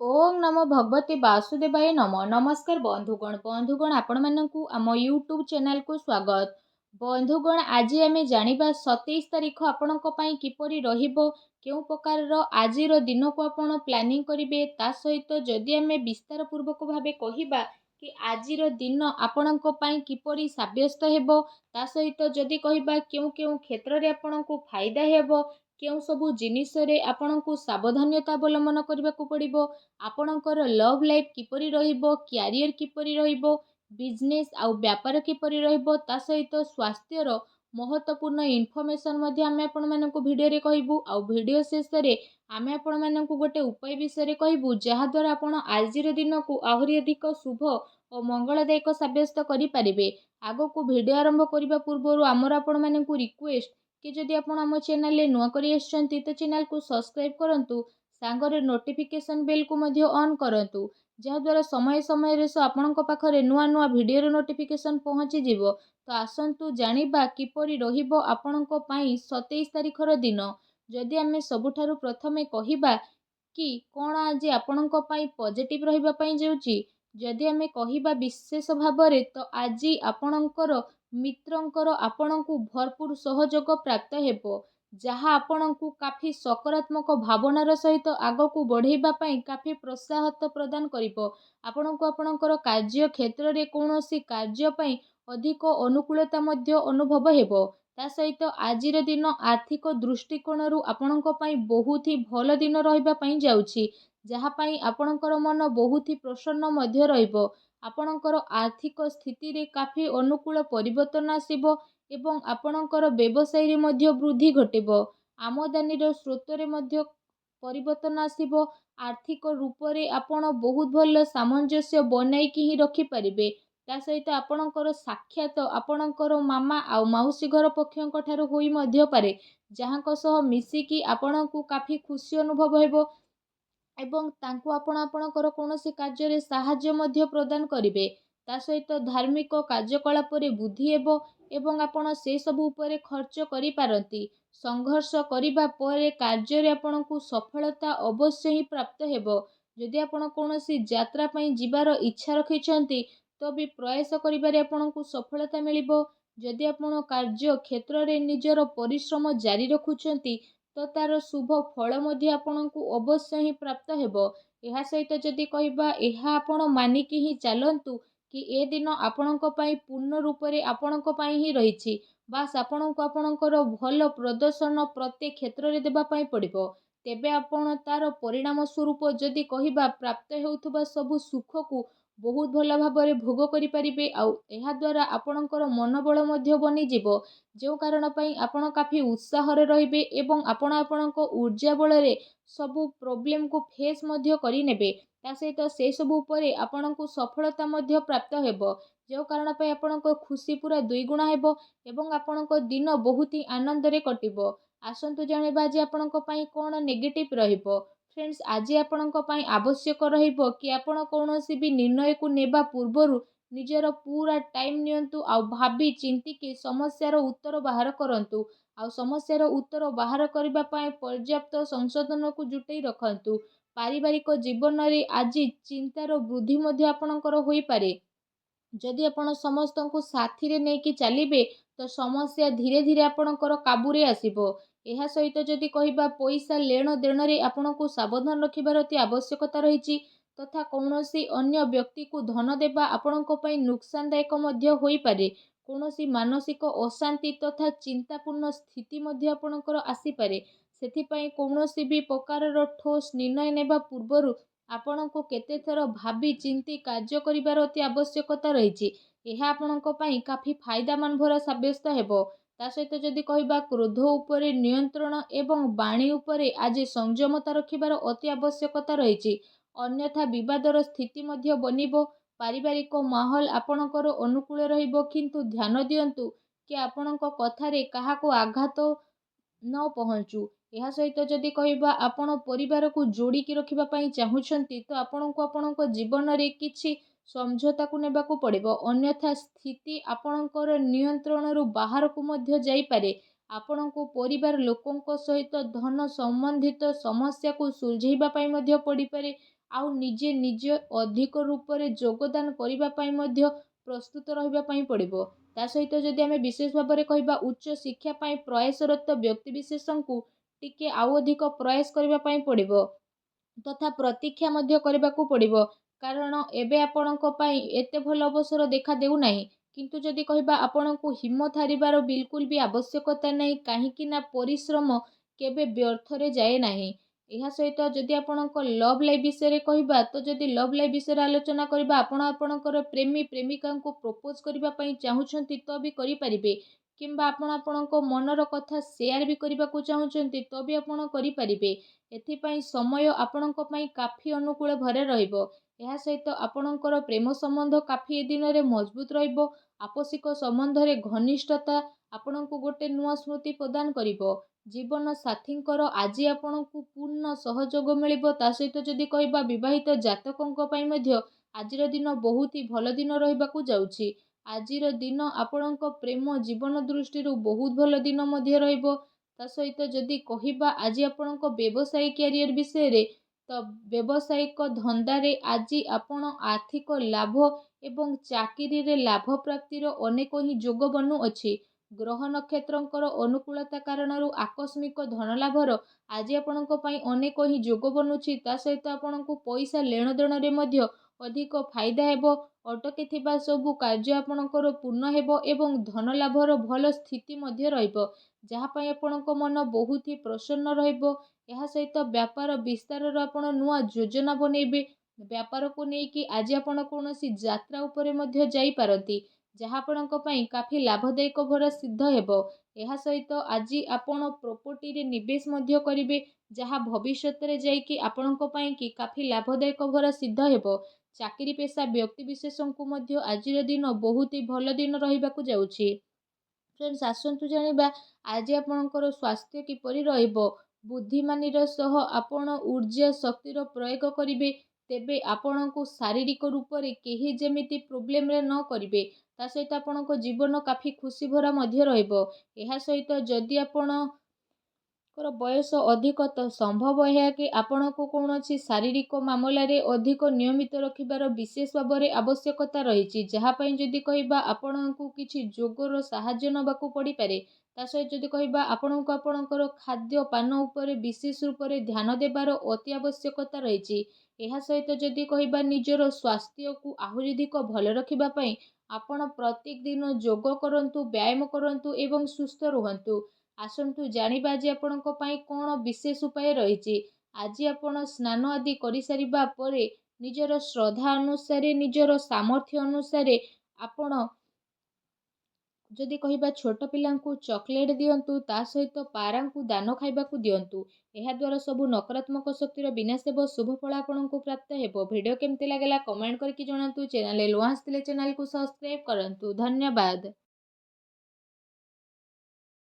ओम नमो भगवते वासुदेवाय नमः। नमस्कार बंधुगण आपण मानकु आम यूट्यूब चैनल को स्वागत। बंधुगण आज आम जानिबा 27 तारीख आपणक पई किपरि रहिबो, केउ प्रकार आजिर दिन को आपण प्लानिंग करिवे, ता सहित जदि आम विस्तार पूर्वक भाबे कहिबा कि आजिर दिन आपणक पई किपरि साब्यस्त हेबो, ता सहित जदि कहिबा केउ केउ क्षेत्र रे आपणकु फायदा हेबो, केउ सबु जिनिस रे आपणकु सावधानता अवलंबन करबाकू पड़िबो, आपणकर लव लाइफ किपरि रहिबो, क्यारियर किपरि रहिबो, बिजनेस आउ व्यापार किपरि रहिबो, ता सहित स्वास्थ्यर महत्वपूर्ण इनफॉरमेशन मध्ये आमे आपण मानकु भिडियो रे कहिबु। आउ भिडियो शेष रे आमे आपण मानकु गोटे उपाय विषय रे कहिबु, जहा द्वारा आपण आजिर दिन को आहुरी अधिक शुभ और मंगलदायक साब्यस्त करि परिबे। आगो को भिडियो आरंभ करिबा पूर्वरु आमर आपण मानकु रिक्वेस्ट कि जदि आपण आम चैनल रे नुआ करि आछंती तो चैनल को सब्सक्राइब करंतु, सांगरे नोटिफिकेशन बेल को मध्य ऑन करंतु, जहाद्वारा समय समय रे आपणक पाखरे नुआ नुआ भिडियो रो नोटिफिकेशन पहुँची जिवो। तो आसंतु जानिबा किपरि रहिबो आपणक पई 27 तारिखर दिन। जदि आमे सबुठारु प्रथमे कहिबा कि कौन आज आपणक पई पॉजिटिव रहिबा पई जाउची, जदि आमे कहिबा विशेष भाबरे तो आज आपणकर मित्रंकर आपणकु भरपूर सहयोग प्राप्त हेबो, जहा आपणकु काफी सकारात्मक भावनार सहित आगकू बढ़ेबा पई काफी प्रोत्साहत प्रदान करिबो। आपणकु आपणकर कार्य क्षेत्र रे कौनसी कार्य पई अधिक अनुकूलता मध्य अनुभव हेबो। ता सहित आजिर दिन आर्थिक दृष्टिकोणरू आपणक पई बहुत ही भल दिन रहिबा पई जाउची, जहा पई आपणकर मन बहुत ही प्रसन्न मध्य रहिबो। आपणकर आर्थिक स्थिति रे काफी अनुकूल परिवर्तन आसीबो एवं आपणकर व्यवसाय रे मध्य वृद्धि घटिबो। आमदानी रो स्रोत रे मध्य परिवर्तन आसीबो। आर्थिक रूप रे आपण बहुत भल सामंजस्य बनाईकि ही रखि परिबे। ता सहित आपणकर साक्षात आपणकर मामा आ माउसी घर पक्षक ठारू होई मध्य पारे, जहांक सह मिसिकी आपणकु काफी खुशी अनुभव हेबो एवं तांकु आपण आपणकर कौनसी कार्य रे साहाय्य मध्य प्रदान करिवे। ता सहित धार्मिक कार्यकलाप रे बुद्धि हेबो एवं आपण से सब उपरे खर्च करि पारंती। संघर्ष करिबा परे कार्य रे आपणकु सफलता अवश्य ही प्राप्त हेबो। जदि आपण कौनसी यात्रा पई जिबार इच्छा रखिछंती तो भी प्रयास करिबारे आपणकु सफलता मिलिबो। जदि आपण कार्य क्षेत्र रे निजर परिश्रम जारी रखुछंती तो तार शुभ फल मध्य आपणकु अवश्य ही प्राप्त हेबो। एहा सहित जदि कहिबा एहा आपण मानिकी ही चलंतु कि ए दिन आपणक पई पूर्ण रूप रे आपणक पई ही रहिछि, बास आपणकु आपणकर भल प्रदर्शन प्रत्येक क्षेत्र रे देबा पई पड़िबो। तेबे आपण तार परिणाम स्वरूप जदि कहिबा प्राप्त हेउथबा सब सुख को बहुत भल भाबरे भोग करि परिबे। आउ एहा द्वारा आपणकर मनोबल मध्य बनि जिवो, जो कारण पई आपण काफी उत्साह रे रहिबे एवं आपण आपणक ऊर्जा बल रे सबु प्रॉब्लम को फेस मध्य करि नेबे। ता सहित से सब उपरे आपणकु सफलता मध्य प्राप्त हेबो, जो कारण पई आपणक खुशी पूरा दुई गुणा हेबो एवं आपणक दिन बहुत ही आनंद रे कटिबो। आसंतु जानिबा जे आपणक पई कोन नेगेटिव रहिबो। फ्रेंड्स, आज आपणक पई आवश्यक रहिबो कि आपण कौनसी भी निर्णय को नेबा पूर्वरु निजर पूरा टाइम नियंतु आ भाबी चिंती कि समस्यार उत्तर बाहर करंतु। आ समस्यार उत्तर बाहर करबा पई पर्याप्त संशोधन को जुटई रखंतु। पारिवारिक जीवन रे आज चिंतार वृद्धि मध्य आपणकर होई पारे। जदि आपण समस्त को साथी रे नेकी चलिबे तो समस्या धीरे धीरे आपणकर काबू रे आसीबो। एहा सहित जदि कहिबा पैसा लेन देन रे आपणको सावधान रखिबार अति आवश्यकता रहिछि, तथा कौनसी अन्य व्यक्ति को धन देबा आपणको पई नुकसानदायक मध्य होई पारे। कौनसी मानसिक अशांति तथा चिंतापूर्ण स्थिति मध्य आपणकर आसी पारे। सेथिपई कौनसी भी प्रकारर ठोस निर्णय नेबा पूर्वरु आपणको केते थर भाबी चिंती कार्य करिबार अति आवश्यकता रहिछि। एहा आपणको पई काफी फायदामान भरा साब्यस्त हेबो। ता सहित जदि कहिबा क्रोध उपरे नियंत्रण एवं वाणी उपरे आज संयमता रखिबार अति आवश्यकता रहिछि, अन्यथा विवादर स्थिति मध्य बनिबो। पारिवारिक माहौल आपणकर अनुकूल रहिबो, किंतु ध्यान दियंतु कि आपणक कथारे काहाको आघात न पहुँचू। एहा सहित जदि कहिबा आपण परिवार को जोड़ी की रखिबा पई चाहुछंती तो आपणको आपणक जीवन रे किछि समझौता को नेबा को पड़िबो, अन्यथा स्थिति आपणकर नियंत्रण रु बाहर को मध्य जाई पारे। ଆପଣଙ୍କୁ ପରିବାର ଲୋକଙ୍କ ସହିତ ଧନ ସମ୍ବନ୍ଧିତ ସମସ୍ୟାକୁ ସୁଲଝେଇବା ପାଇଁ ମଧ୍ୟ ପଡ଼ିପାରେ। ଆଉ ନିଜେ ନିଜେ ଅଧିକ ରୂପରେ ଯୋଗଦାନ କରିବା ପାଇଁ ମଧ୍ୟ ପ୍ରସ୍ତୁତ ରହିବା ପାଇଁ ପଡ଼ିବ। ତା ସହିତ ଯଦି ଆମେ ବିଶେଷ ଭାବରେ କହିବା ଉଚ୍ଚ ଶିକ୍ଷା ପାଇଁ ପ୍ରୟାସରତ ବ୍ୟକ୍ତିବିଶେଷଙ୍କୁ ଟିକେ ଆଉ ଅଧିକ ପ୍ରୟାସ କରିବା ପାଇଁ ପଡ଼ିବ ତଥା ପ୍ରତୀକ୍ଷା ମଧ୍ୟ କରିବାକୁ ପଡ଼ିବ। କାରଣ ଏବେ ଆପଣଙ୍କ ପାଇଁ ଏତେ ଭଲ ଅବସର ଦେଖା ଦେଉନାହିଁ। କିନ୍ତୁ ଯଦି କହିବା ଆପଣଙ୍କୁ ହିମ୍ମତ ହାରିବାର ବିଲକୁଲ ବି ଆବଶ୍ୟକତା ନାହିଁ, କାହିଁକି ନା ପରିଶ୍ରମ କେବେ ବ୍ୟର୍ଥରେ ଯାଏ ନାହିଁ। ଏହା ସହିତ ଯଦି ଆପଣଙ୍କ ଲଭ୍ ଲାଇଫ୍ ବିଷୟରେ କହିବା, ତ ଯଦି ଲଭ୍ ଲାଇଫ୍ ବିଷୟରେ ଆଲୋଚନା କରିବା, ଆପଣ ଆପଣଙ୍କର ପ୍ରେମୀ ପ୍ରେମିକାଙ୍କୁ ପ୍ରପୋଜ କରିବା ପାଇଁ ଚାହୁଁଛନ୍ତି ତ ବି କରିପାରିବେ, କିମ୍ବା ଆପଣ ଆପଣଙ୍କ ମନର କଥା ସେୟାର ବି କରିବାକୁ ଚାହୁଁଛନ୍ତି ତ ବି ଆପଣ କରିପାରିବେ। ଏଥିପାଇଁ ସମୟ ଆପଣଙ୍କ ପାଇଁ କାଫି ଅନୁକୂଳ ଭାବରେ ରହିବ। ଏହା ସହିତ ଆପଣଙ୍କର ପ୍ରେମ ସମ୍ବନ୍ଧ କାଫି ଏ ଦିନରେ ମଜବୁତ ରହିବ। ଆପୋଷିକ ସମ୍ବନ୍ଧରେ ଘନିଷ୍ଠତା ଆପଣଙ୍କୁ ଗୋଟେ ନୂଆ ସ୍ମୃତି ପ୍ରଦାନ କରିବ। ଜୀବନ ସାଥୀଙ୍କର ଆଜି ଆପଣଙ୍କୁ ପୂର୍ଣ୍ଣ ସହଯୋଗ ମିଳିବ। ତା ସହିତ ଯଦି କହିବା ବିବାହିତ ଜାତକଙ୍କ ପାଇଁ ମଧ୍ୟ ଆଜିର ଦିନ ବହୁତ ହି ଭଲ ଦିନ ରହିବାକୁ ଯାଉଛି। ଆଜିର ଦିନ ଆପଣଙ୍କ ପ୍ରେମ ଜୀବନ ଦୃଷ୍ଟିରୁ ବହୁତ ଭଲ ଦିନ ମଧ୍ୟ ରହିବ। ତା ସହିତ ଯଦି କହିବା ଆଜି ଆପଣଙ୍କ ବ୍ୟବସାୟିକ କ୍ୟାରିୟର ବିଷୟରେ, ତ ବ୍ୟବସାୟିକ ଧନ୍ଦାରେ ଆଜି ଆପଣ ଆର୍ଥିକ ଲାଭ ଏବଂ ଚାକିରିରେ ଲାଭ ପ୍ରାପ୍ତିର ଅନେକ ହିଁ ଯୋଗ ବନୁଅଛି। ଗ୍ରହ ନକ୍ଷତ୍ରଙ୍କର ଅନୁକୂଳତା କାରଣରୁ ଆକସ୍ମିକ ଧନ ଲାଭର ଆଜି ଆପଣଙ୍କ ପାଇଁ ଅନେକ ହିଁ ଯୋଗ ବନୁଛି। ତା ସହିତ ଆପଣଙ୍କୁ ପଇସା ନେଣ ଦେଣରେ ମଧ୍ୟ ଅଧିକ ଫାଇଦା ହେବ। ଅଟକିଥିବା ସବୁ କାର୍ଯ୍ୟ ଆପଣଙ୍କର ପୂର୍ଣ୍ଣ ହେବ ଏବଂ ଧନ ଲାଭର ଭଲ ସ୍ଥିତି ମଧ୍ୟ ରହିବ, ଯାହା ପାଇଁ ଆପଣଙ୍କ ମନ ବହୁତ ହି ପ୍ରସନ୍ନ ରହିବ। ଏହା ସହିତ ବ୍ୟାପାର ବିସ୍ତାରର ଆପଣ ନୂଆ ଯୋଜନା ବନେଇବେ। ବ୍ୟାପାରକୁ ନେଇକି ଆଜି ଆପଣ କୌଣସି ଯାତ୍ରା ଉପରେ ମଧ୍ୟ ଯାଇପାରନ୍ତି, ଯାହା ଆପଣଙ୍କ ପାଇଁ କାଫି ଲାଭଦାୟକ ଭରା ସିଦ୍ଧ ହେବ। ଏହା ସହିତ ଆଜି ଆପଣ ପ୍ରପର୍ଟିରେ ନିବେଶ ମଧ୍ୟ କରିବେ, ଯାହା ଭବିଷ୍ୟତରେ ଯାଇକି ଆପଣଙ୍କ ପାଇଁ କି କାଫି ଲାଭଦାୟକ ଭରା ସିଦ୍ଧ ହେବ। ଚାକିରି ପେଶା ବ୍ୟକ୍ତିବିଶେଷଙ୍କୁ ମଧ୍ୟ ଆଜିର ଦିନ ବହୁତ ହି ଭଲ ଦିନ ରହିବାକୁ ଯାଉଛି। ଫ୍ରେଣ୍ଡସ୍, ଆସନ୍ତୁ ଜାଣିବା ଆଜି ଆପଣଙ୍କର ସ୍ୱାସ୍ଥ୍ୟ କିପରି ରହିବ। ବୁଦ୍ଧିମାନିର ସହ ଆପଣ ଊର୍ଜା ଶକ୍ତିର ପ୍ରୟୋଗ କରିବେ, ତେବେ ଆପଣଙ୍କୁ ଶାରୀରିକ ରୂପରେ କେହି ଯେମିତି ପ୍ରୋବ୍ଲେମରେ ନ କରିବେ। ତା ସହିତ ଆପଣଙ୍କ ଜୀବନ କାଫି ଖୁସି ଭରା ମଧ୍ୟ ରହିବ। ଏହା ସହିତ ଯଦି ଆପଣଙ୍କର ବୟସ ଅଧିକ, ତ ସମ୍ଭବ ଏହା କି ଆପଣଙ୍କୁ କୌଣସି ଶାରୀରିକ ମାମଲାରେ ଅଧିକ ନିୟମିତ ରଖିବାର ବିଶେଷ ଭାବରେ ଆବଶ୍ୟକତା ରହିଛି, ଯାହା ପାଇଁ ଯଦି କହିବା ଆପଣଙ୍କୁ କିଛି ଯୋଗର ସାହାଯ୍ୟ ନେବାକୁ ପଡ଼ିପାରେ। ତା ସହିତ ଯଦି କହିବା ଆପଣଙ୍କୁ ଆପଣଙ୍କର ଖାଦ୍ୟ ପାନ ଉପରେ ବିଶେଷ ରୂପରେ ଧ୍ୟାନ ଦେବାର ଅତି ଆବଶ୍ୟକତା ରହିଛି। ଏହା ସହିତ ଯଦି କହିବା ନିଜର ସ୍ୱାସ୍ଥ୍ୟକୁ ଆହୁରି ଅଧିକ ଭଲ ରଖିବା ପାଇଁ ଆପଣ ପ୍ରତ୍ୟେକ ଦିନ ଯୋଗ କରନ୍ତୁ, ବ୍ୟାୟାମ କରନ୍ତୁ ଏବଂ ସୁସ୍ଥ ରୁହନ୍ତୁ। ଆସନ୍ତୁ ଜାଣିବା ଆଜି ଆପଣଙ୍କ ପାଇଁ କ'ଣ ବିଶେଷ ଉପାୟ ରହିଛି। ଆଜି ଆପଣ ସ୍ନାନ ଆଦି କରିସାରିବା ପରେ ନିଜର ଶ୍ରଦ୍ଧା ଅନୁସାରେ, ନିଜର ସାମର୍ଥ୍ୟ ଅନୁସାରେ ଆପଣ ଯଦି କହିବା ଛୋଟ ପିଲାଙ୍କୁ ଚକୋଲେଟ୍ ଦିଅନ୍ତୁ, ତା ସହିତ ପାରାଙ୍କୁ ଦାନ ଖାଇବାକୁ ଦିଅନ୍ତୁ। ଏହା ଦ୍ୱାରା ସବୁ ନକାରାତ୍ମକ ଶକ୍ତିର ବିନାଶ ହେବ, ଶୁଭ ଫଳ ଆପଣଙ୍କୁ ପ୍ରାପ୍ତ ହେବ। ଭିଡ଼ିଓ କେମିତି ଲାଗିଲା କମେଣ୍ଟ କରିକି ଜଣାନ୍ତୁ। ଚ୍ୟାନେଲରେ ନୂଆ ଆସିଥିଲେ ଚ୍ୟାନେଲକୁ ସବସ୍କ୍ରାଇବ୍ କରନ୍ତୁ। ଧନ୍ୟବାଦ।